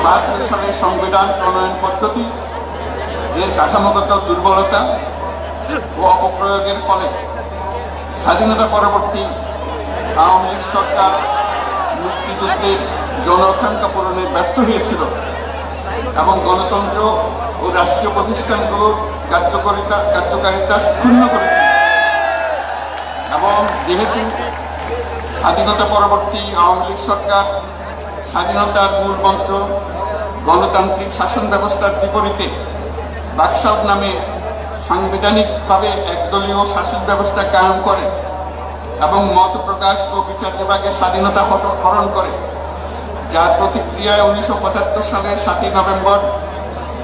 1972 সালের সংবিধান প্রণয়ন পদ্ধতি এর কাঠামোগত দুর্বলতা ও অপপ্রয়োগের ফলে স্বাধীনতা পরবর্তী আওয়ামী লীগ সরকার মুক্তিযুদ্ধের জনআকাঙ্ক্ষা পূরণে ব্যর্থ হয়েছিল এবং গণতন্ত্র ও রাষ্ট্রীয় প্রতিষ্ঠানগুলোর কার্যকারিতা ক্ষুণ্ণ করেছিল। এবং যেহেতু স্বাধীনতা পরবর্তী আওয়ামী লীগ সরকার স্বাধীনতার মূল মন্ত্র গণতান্ত্রিক শাসন ব্যবস্থার বিপরীতে বাকশাল নামে সাংবিধানিকভাবে একদলীয় শাসন ব্যবস্থা কায়েম করে এবং মত প্রকাশ ও বিচার বিভাগের স্বাধীনতা হরণ করে, যার প্রতিক্রিয়ায় 1975 সালের 7 নভেম্বর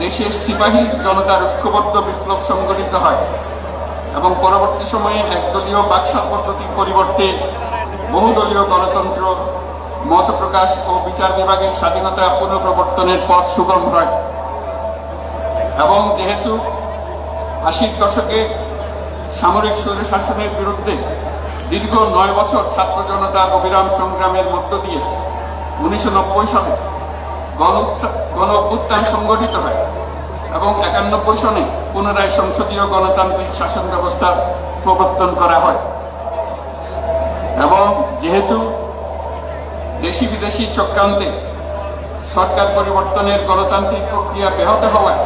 দেশের সিপাহী জনতার ঐক্যবদ্ধ বিপ্লব সংগঠিত হয় এবং পরবর্তী সময়ে একদলীয় বাকশাল পদ্ধতির পরিবর্তে বহুদলীয় গণতন্ত্র, মত প্রকাশ ও বিচার বিভাগের স্বাধীনতা পুনঃপ্রবর্তনের পথ সুগম হয়। এবং যেহেতু 80-র দশকে সামরিক স্বৈরশাসনের বিরুদ্ধে দীর্ঘ 9 বছর ছাত্র জনতার অবিরাম সংগ্রামের মধ্য দিয়ে 1990 সালে গণ অভ্যুত্থান সংগঠিত হয় এবং 91 সনে পুনরায় সংসদীয় গণতান্ত্রিক শাসন ব্যবস্থার প্রবর্তন করা হয়। এবং যেহেতু দেশি বিদেশি চক্রান্তে সরকার পরিবর্তনের গণতান্ত্রিক প্রক্রিয়া ব্যাহত হওয়ায়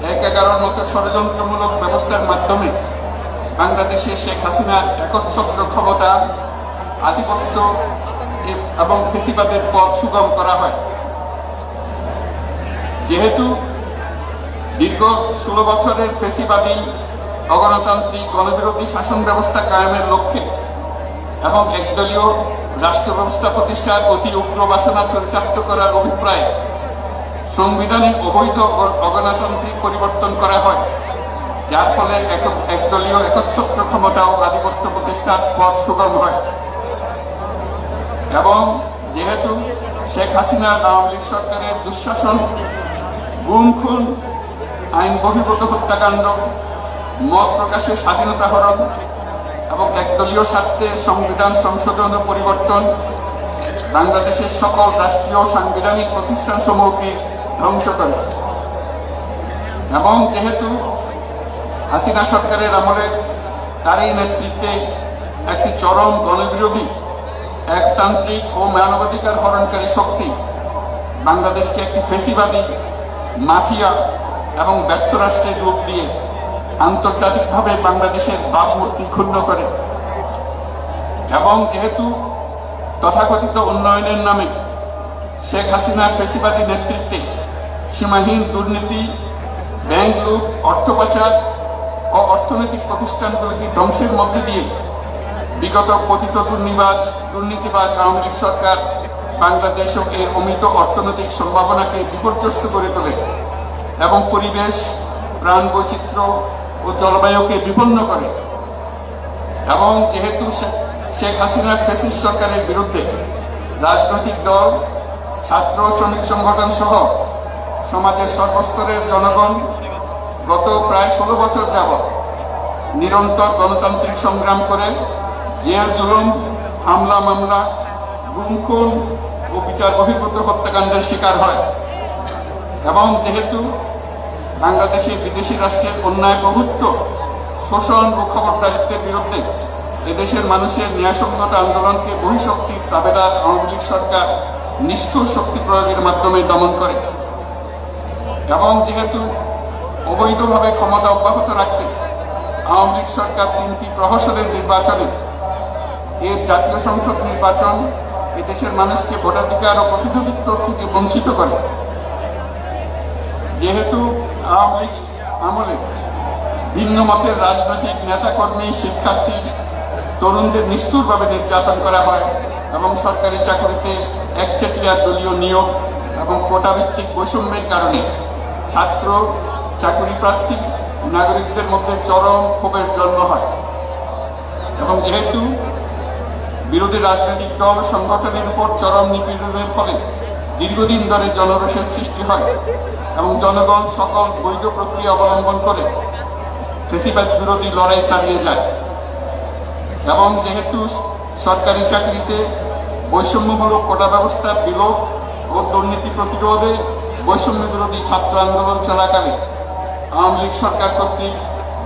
1/11 মতো ষড়যন্ত্রমূলক ব্যবস্থার মাধ্যমে বাংলাদেশে শেখ হাসিনার একচ্ছত্র ক্ষমতা, আধিপত্য এবং ফেসিবাদের পথ সুগম করা হয়। যেহেতু দীর্ঘ 16 বছরের ফেসিবাদী অগণতান্ত্রিক গণবিরোধী শাসন ব্যবস্থা কায়েমের লক্ষ্যে এবং একদলীয় রাষ্ট্র ব্যবস্থা প্রতিষ্ঠার অতি উগ্র বাসনা চরিতার্থ করার অভিপ্রায়ে সংবিধানে অবৈধ অগণতান্ত্রিক পরিবর্তন করা হয়, যার ফলে একদলীয় একচ্ছত্র ক্ষমতা ও আধিপত্য প্রতিষ্ঠার পথ সুগম হয়। এবং যেহেতু শেখ হাসিনার আওয়ামী লীগ সরকারের দুঃশাসন, গুম খুন, আইন বহির্ভূত হত্যাকাণ্ড, মত প্রকাশের স্বাধীনতা হরণ এবং একদলীয় স্বার্থে সংবিধান সংশোধন ও পরিবর্তন বাংলাদেশের সকল রাষ্ট্রীয় সাংবিধানিক প্রতিষ্ঠানসমূহকে ধ্বংস করে। এবং যেহেতু হাসিনা সরকারের আমলে তারই নেতৃত্বে একটি চরম গণবিরোধী, একতান্ত্রিক ও মানবাধিকার হরণকারী শক্তি বাংলাদেশকে একটি ফেসিবাদী, মাফিয়া এবং ব্যর্থ রাষ্ট্রের রূপ দিয়ে আন্তর্জাতিকভাবে বাংলাদেশের ভাবমূর্তি ক্ষুণ্ণ করে। এবং যেহেতু তথাকথিত উন্নয়নের নামে শেখ হাসিনার ফেসিবাদী নেতৃত্বে সীমাহীন দুর্নীতি, ব্যাংক লুট, অর্থ পাচার ও অর্থনৈতিক প্রতিষ্ঠানগুলিকে ধ্বংসের মধ্যে দিয়ে বিগত পতিত দুর্নীতিবাজ আওয়ামী লীগ সরকার বাংলাদেশ ও এর অমিত অর্থনৈতিক সম্ভাবনাকে বিপর্যস্ত করে তোলে এবং পরিবেশ, প্রাণ বৈচিত্র্য ও জলবায়ুকে বিপন্ন করে। এবং যেহেতু শেখ হাসিনার ফ্যাসিস্ট সরকারের বিরুদ্ধে রাজনৈতিক দল, ছাত্র শ্রমিক সংগঠন সহ সমাজের সর্বস্তরের জনগণ গত প্রায় 16 বছর যাবৎ নিরন্তর গণতান্ত্রিক সংগ্রাম করে জেল জুলুম, হামলা মামলা, গুম খুন ও বিচার বহির্ভূত হত্যাকাণ্ডের শিকার হয়। এবং যেহেতু বাংলাদেশে বিদেশি রাষ্ট্রের অন্যায় প্রভুত্ব, শোষণ ও খবরদারিত্বের বিরুদ্ধে এদেশের মানুষের ন্যায়সঙ্গত আন্দোলনকে বহিঃশক্তির তাবেদার আওয়ামী লীগ সরকার নিষ্ঠুর শক্তি প্রয়োগের মাধ্যমে দমন করে। এবং যেহেতু অবৈধভাবে ক্ষমতা অব্যাহত রাখতে আওয়ামী লীগ সরকার 3টি প্রহসনের নির্বাচনে এর জাতীয় সংসদ নির্বাচন এদেশের মানুষকে ভোটাধিকার ও প্রতিনিধিত্ব থেকে বঞ্চিত করে। যেহেতু আওয়ামী লীগ আমলে ভিন্ন মতের রাজনৈতিক নেতাকর্মী, শিক্ষার্থী, তরুণদের নিষ্ঠুরভাবে নির্যাতন করা হয় এবং সরকারি চাকরিতে একচেটিয়া দলীয় নিয়োগ এবং কোটাভিত্তিক বৈষম্যের কারণে ছাত্র, চাকরি প্রার্থী, নাগরিকদের মধ্যে চরম ক্ষোভের জন্ম হয়। এবং যেহেতু বিরোধী রাজনৈতিক দল সংগঠনের উপর চরম নিপীড়নের ফলে দীর্ঘদিন ধরে জনরোষের সৃষ্টি হয় এবং জনগণ সকল বৈধ প্রক্রিয়া অবলম্বন করে ফেসিবাদ বিরোধী লড়াই চালিয়ে যায়। এবং যেহেতু সরকারি চাকরিতে বৈষম্যমূলক কোটা ব্যবস্থার বিলোপ ও দুর্নীতি প্রতিরোধে বৈষম্য বিরোধী ছাত্র আন্দোলন চলাকালে আওয়ামী লীগ সরকার কর্তৃক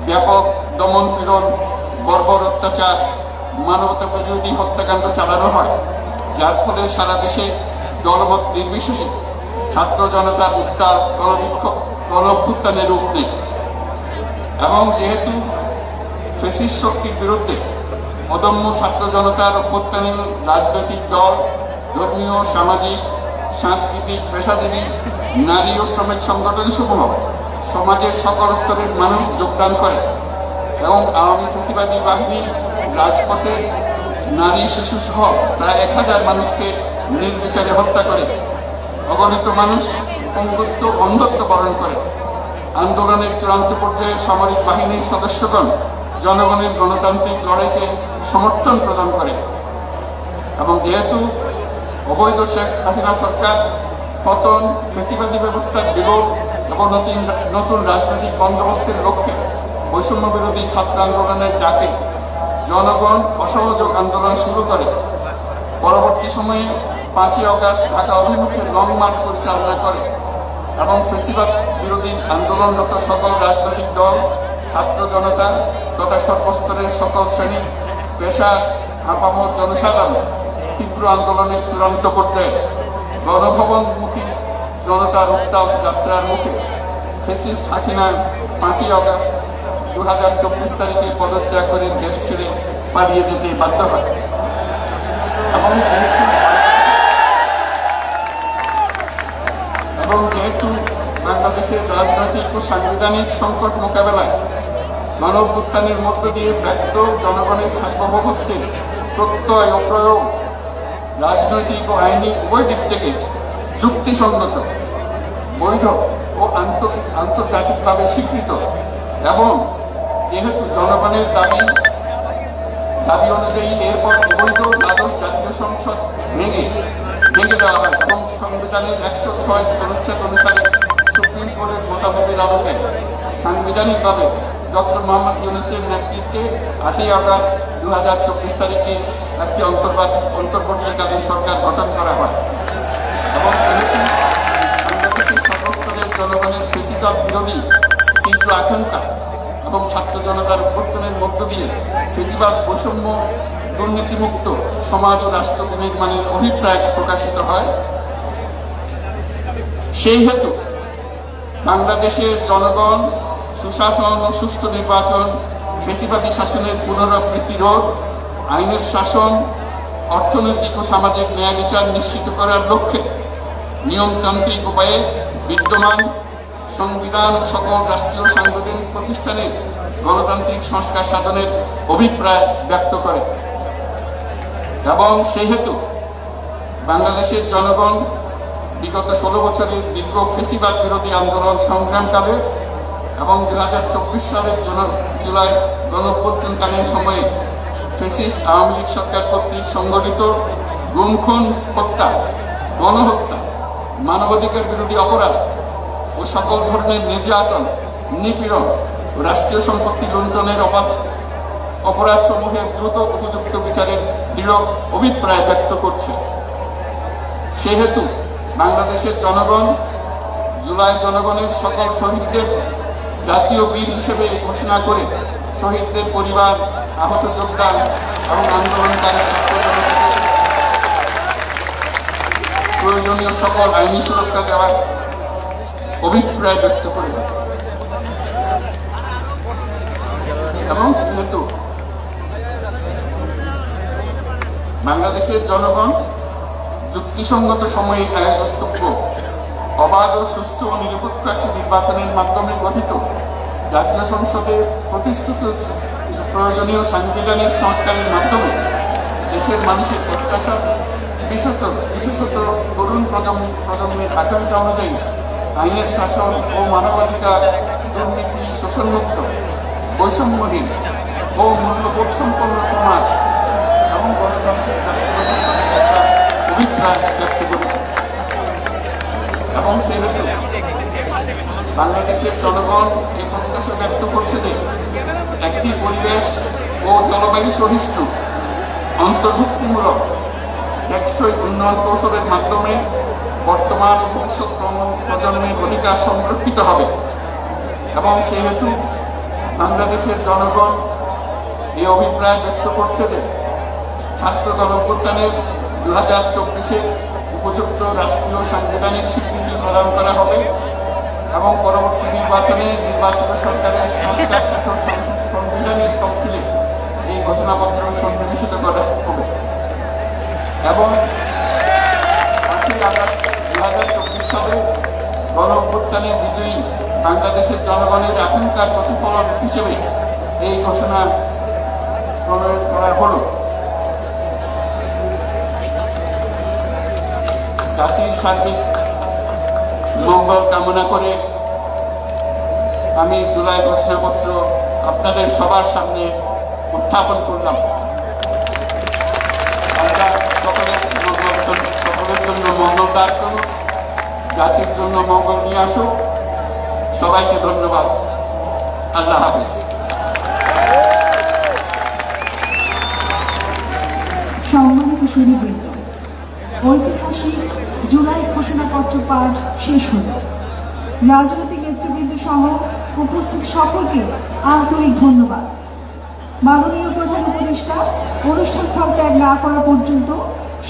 ব্যাপক দমন পীড়ন, বর্বর অত্যাচার, মানবতা বিরোধী হত্যাকাণ্ড চালানো হয়, যার ফলে সারা দেশে দলমত নির্বিশেষে ছাত্র জনতার উত্তাল গণঅভ্যুত্থানের রূপ নেয়। এবং যেহেতু ফ্যাসিস্ট শক্তির বিরুদ্ধে অদম্য ছাত্র জনতার অভ্যুত্থানে রাজনৈতিক দল, ধর্মীয়, সামাজিক, সাংস্কৃতিক, পেশাজীবী, নারী ও শ্রমিক সংগঠন সমূহ সমাজের সকল স্তরের মানুষ যোগদান করে এবং আওয়ামী ফ্যাসিবাদী বাহিনী রাজপথে নারী, শিশু সহ প্রায় 1000 মানুষকে নির্বিচারে হত্যা করে, অগণিত মানুষ পঙ্গুত্ব, অন্ধত্ব বরণ করে। আন্দোলনের চূড়ান্ত পর্যায়ে সামরিক বাহিনীর সদস্যগণ জনগণের গণতান্ত্রিক লড়াইকে সমর্থন প্রদান করে এবং যেহেতু অবৈধ শেখ হাসিনা সরকার পতন, ফ্যাসিবাদী ব্যবস্থার বিরোধ এবং নতুন রাজনৈতিক বন্দোবস্তের লক্ষ্যে বৈষম্য বিরোধী ছাত্র আন্দোলনের ডাকে জনগণ অসহযোগ আন্দোলন শুরু করে, পরবর্তী সময়ে 5ই অগাস্ট ঢাকা অভিমুখে লং মার্চ পরিচালনা করে এবং ফ্যাসিবাদ বিরোধী আন্দোলনরত সকল রাজনৈতিক দল, ছাত্র জনতা তথা সর্বস্তরের সকল শ্রেণী, পেশা, আপামর জনসাধারণ তীব্র আন্দোলনের চূড়ান্ত পর্যায়ে গণভবনমুখী জনতার উত্তাপ যাত্রার মুখে ফ্যাসিস্ট হাসিনা 5ই অগাস্ট 2024 তারিখে পদত্যাগ করে দেশ ছেড়ে পালিয়ে যেতে বাধ্য হয়। এবং যেহেতু বাংলাদেশের রাজনৈতিক ও সাংবিধানিক সংকট মোকাবেলায় গণঅভ্যুত্থানের মধ্য দিয়ে ব্যক্ত জনগণের সার্বভৌমত্বের প্রত্যয় ও প্রয়োগ রাজনৈতিক ও আইনি উভয় দিক থেকে যুক্তিসঙ্গত, বৈধ ও আন্তর্জাতিকভাবে স্বীকৃত এবং যেহেতু জনগণের দাবি অনুযায়ী এরপর অবৈধ দ্বাদশ জাতীয় সংসদ ভেঙে দেওয়া হয় এবং সংবিধানের 106 অনুচ্ছেদ অনুসারে সুপ্রিম কোর্টের মতামতের আলোকে সাংবিধানিকভাবে ডক্টর মোহাম্মদ ইউনূসের নেতৃত্বে 8ই আগস্ট 2024 তারিখে একটি অন্তর্বর্তীকালীন সরকার গঠন করা হয় এবং বাংলাদেশের সর্বস্তরের জনগণের ফ্যাসিবাদ বিরোধী তীব্র আকাঙ্ক্ষা এবং ছাত্র জনতার অভ্যুত্থানের মধ্য দিয়ে ফ্যাসিবাদ, বৈষম্য, দুর্নীতিমুক্ত সমাজ ও রাষ্ট্র নির্মাণের অভিপ্রায় প্রকাশিত হয়। সেই হেতু বাংলাদেশের জনগণ সুশাসন ও সুষ্ঠু নির্বাচন, ফ্যাসিবাদী শাসনের পুনরাবৃত্তি রোধ, আইনের শাসন, অর্থনৈতিক ও সামাজিক ন্যায় বিচার নিশ্চিত করার লক্ষ্যে নিয়মতান্ত্রিক উপায়ে বিদ্যমান সংবিধান সকল রাষ্ট্রীয় সাংবিধানিক প্রতিষ্ঠানের গণতান্ত্রিক সংস্কার সাধনের অভিপ্রায় ব্যক্ত করে এবং সেই হেতু বাংলাদেশের জনগণ বিগত 16 বছরের দীর্ঘ ফ্যাসিবাদ বিরোধী আন্দোলন সংগ্রামকালে এবং 2024 সালের জুলাই গণঅভ্যুত্থানকালীন সময়ে ফ্যাসিস্ট আওয়ামী লীগ সরকার কর্তৃক সংগঠিত গুম, খুন, হত্যা, গণহত্যা, মানবাধিকার বিরোধী অপরাধ ও সকল ধরনের নির্যাতন, নিপীড়ন ও রাষ্ট্রীয় সম্পত্তি লুণ্ঠনের অপরাধ সমূহের দ্রুত উপযুক্ত বিচারের দৃঢ় অভিপ্রায় ব্যক্ত করছে। সেহেতু বাংলাদেশের জনগণ জুলাই জনগণের সকল শহীদদের জাতীয় বীর হিসেবে ঘোষণা করে শহীদদের পরিবার, আহত যোদ্ধা এবং আন্দোলনকারী ছাত্র জনতাকে প্রয়োজনীয় সকল আইনি সুরক্ষা দেওয়ার অভিপ্রায় ব্যক্ত করেছে এবং সেহেতু বাংলাদেশের জনগণ যুক্তিসঙ্গত সময়ে আয়োজিতব্য অবাধ ও সুষ্ঠু ও নিরপেক্ষ একটি নির্বাচনের মাধ্যমে গঠিত জাতীয় সংসদে প্রতিষ্ঠিত প্রয়োজনীয় সাংবিধানিক সংস্কারের মাধ্যমে দেশের মানুষের প্রত্যাশা, বিশেষত তরুণ প্রজন্মের আকাঙ্ক্ষা অনুযায়ী আইনের শাসন ও মানবাধিকার, দুর্নীতি, শোষণমুক্ত, বৈষম্যহীন ও মূল্যবোধ সম্পন্ন সমাজ এবং গণতান্ত্রিক রাষ্ট্র ব্যবস্থা প্রতিষ্ঠার অভিপ্রায় ব্যক্ত করেছে এবং সেই হেতু বাংলাদেশের জনগণ এই প্রত্যাশা ব্যক্ত করছে যে একটি পরিবেশ ও জলবায়ু সহিষ্ণু, অন্তর্ভুক্তিমূলক, টেকসই উন্নয়ন কৌশলের মাধ্যমে বর্তমান ও ভবিষ্যৎ প্রজন্মের অধিকার সংরক্ষিত হবে এবং সেহেতু বাংলাদেশের জনগণ এই অভিপ্রায় ব্যক্ত করছে যে ছাত্র গণঅভ্যুত্থানের 2024-এ উপযুক্ত রাষ্ট্রীয় সাংবিধানিক স্বীকৃতি প্রদান করা হবে এবং পরবর্তী নির্বাচনে নির্বাচিত সরকারের সংস্কারকৃত সাংবিধানিক তফসিলে এই ঘোষণাপত্র সন্নিবেশিত করা হবে এবং 5ই আগস্ট 2024 সালে গণঅভ্যুত্থানের বিজয়ী বাংলাদেশের জনগণের এখনকার প্রতিফলন হিসেবে এই ঘোষণা প্রণয়ন করা হল। জাতির সার্বিক মঙ্গল কামনা করে আমি জুলাই ঘোষণাপত্র আপনাদের সবার সামনে উত্থাপন করলাম। আমরা সকলের জন্য মঙ্গল দান করুন, জাতির জন্য মঙ্গল নিয়ে আসুক। সবাইকে ধন্যবাদ। আল্লাহ হাফেজ। সম্মানিত সুধীবৃন্দ, ঐতিহাসিক জুলাই ঘোষণাপত্র পাঠ শেষ হল। রাজনৈতিক নেতৃবৃন্দ সহ উপস্থিত সকলকে আন্তরিক ধন্যবাদ। মাননীয় প্রধান উপদেষ্টা অনুষ্ঠান স্থল ত্যাগ না করা পর্যন্ত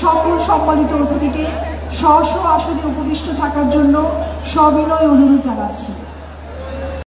সকল সম্মানিত অতিথিকে স্ব স্ব আসনে উপবিষ্ট থাকার জন্য সবিনয় অনুরোধ জানাচ্ছি।